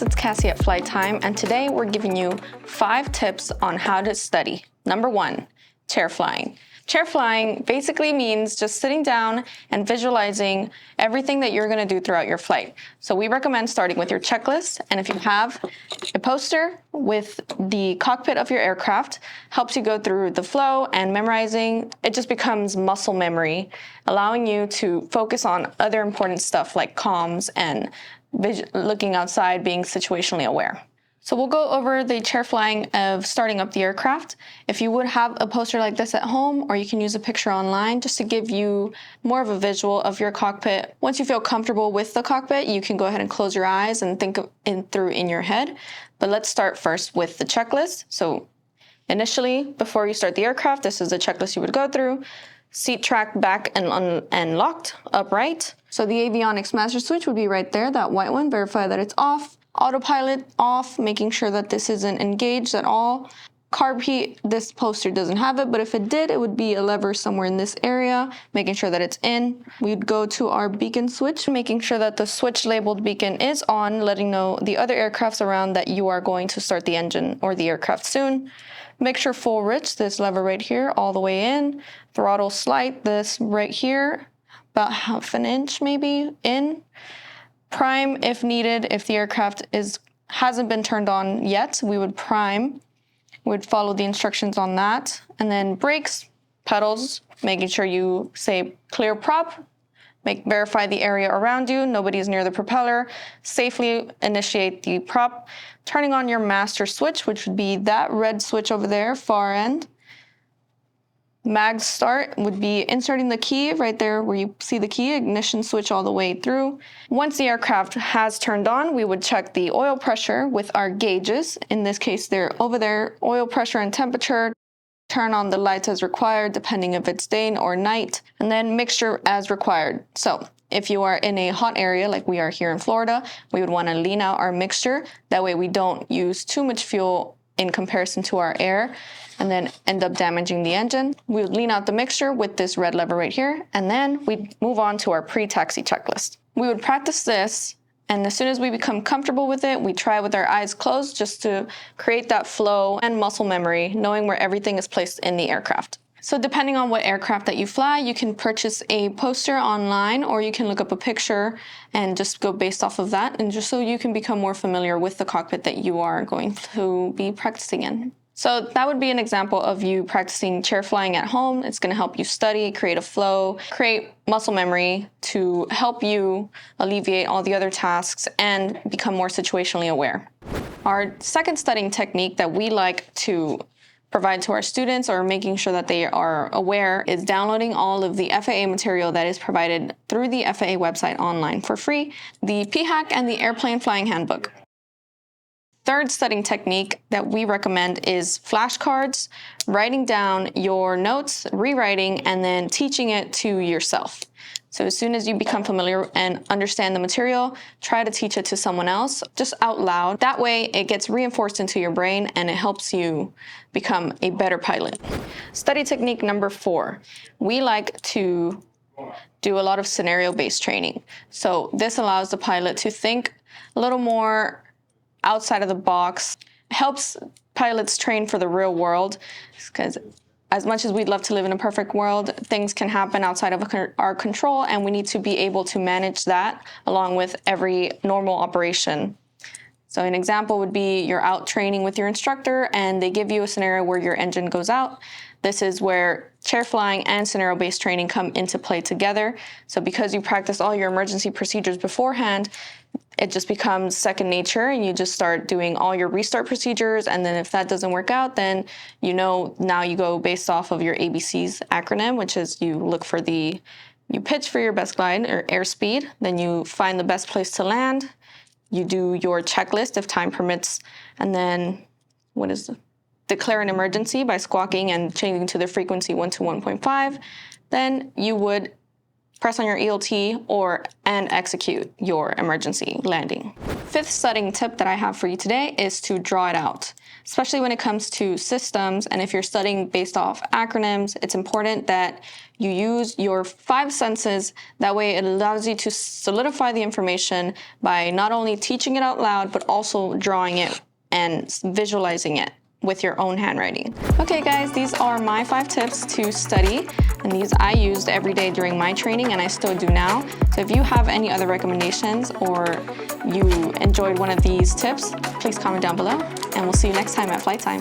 guys, it's Kasy at Flight Time, and today we're giving you 5 tips on how to study. Number 1, chair flying. Chair flying basically means just sitting down and visualizing everything that you're going to do throughout your flight. So we recommend starting with your checklist, and if you have a poster with the cockpit of your aircraft, helps you go through the flow and memorizing. It just becomes muscle memory, allowing you to focus on other important stuff like comms and looking outside, being situationally aware. So we'll go over the chair flying of starting up the aircraft. If you would have a poster like this at home, or you can use a picture online just to give you more of a visual of your cockpit. Once you feel comfortable with the cockpit, you can go ahead and close your eyes and think through in your head. But let's start first with the checklist. So initially, before you start the aircraft, this is the checklist you would go through. Seat track back and locked, upright. So the avionics master switch would be right there, that white one. Verify that it's off. Autopilot off, making sure that this isn't engaged at all. Carb heat, this poster doesn't have it, but if it did, it would be a lever somewhere in this area, making sure that it's in. We'd go to our beacon switch, making sure that the switch labeled beacon is on, letting know the other aircrafts around that you are going to start the engine or the aircraft soon. Make sure full rich, this lever right here, all the way in. Throttle slight, this right here, about half an inch maybe in. Prime if needed. If the aircraft hasn't been turned on yet, we would prime. We'd follow the instructions on that. And then brakes, pedals, making sure you say clear prop. Verify the area around you. Nobody's near the propeller. Safely initiate the prop. Turning on your master switch, which would be that red switch over there, far end. Mag start would be inserting the key right there where you see the key, ignition switch all the way through. Once the aircraft has turned on, we would check the oil pressure with our gauges. In this case, they're over there, oil pressure and temperature. Turn on the lights as required, depending if it's day or night, and then mixture as required. So if you are in a hot area like we are here in Florida, we would want to lean out our mixture. That way we don't use too much fuel in comparison to our air and then end up damaging the engine. We would lean out the mixture with this red lever right here, and then we'd move on to our pre-taxi checklist. We would practice this, and as soon as we become comfortable with it, we try with our eyes closed just to create that flow and muscle memory, knowing where everything is placed in the aircraft. So depending on what aircraft that you fly, you can purchase a poster online, or you can look up a picture and just go based off of that, and just so you can become more familiar with the cockpit that you are going to be practicing in. So that would be an example of you practicing chair flying at home. It's going to help you study, create a flow, create muscle memory to help you alleviate all the other tasks and become more situationally aware. Our second studying technique that we like to provide to our students, or making sure that they are aware, is downloading all of the FAA material that is provided through the FAA website online for free, the PHAC and the Airplane Flying Handbook. Third studying technique that we recommend is flashcards, writing down your notes, rewriting, and then teaching it to yourself. So as soon as you become familiar and understand the material, try to teach it to someone else, just out loud. That way it gets reinforced into your brain and it helps you become a better pilot. Study technique number 4. We like to do a lot of scenario-based training. So this allows the pilot to think a little more outside of the box, helps pilots train for the real world, because as much as we'd love to live in a perfect world, things can happen outside of our control, and we need to be able to manage that along with every normal operation. So an example would be you're out training with your instructor and they give you a scenario where your engine goes out. This is where chair flying and scenario-based training come into play together. So because you practice all your emergency procedures beforehand, it just becomes second nature, and you just start doing all your restart procedures. And then if that doesn't work out, then now you go based off of your ABCs acronym, which is you pitch for your best glide or airspeed, then you find the best place to land, you do your checklist if time permits, and then declare an emergency by squawking and changing to the frequency 1 to 1.5. Then you would press on your ELT, and execute your emergency landing. Fifth studying tip that I have for you today is to draw it out. Especially when it comes to systems, and if you're studying based off acronyms, it's important that you use your 5 senses. That way it allows you to solidify the information by not only teaching it out loud, but also drawing it and visualizing it with your own handwriting. Okay guys, these are my 5 tips to study, and these I used every day during my training and I still do now. So if you have any other recommendations or you enjoyed one of these tips, please comment down below, and we'll see you next time at Flight Time.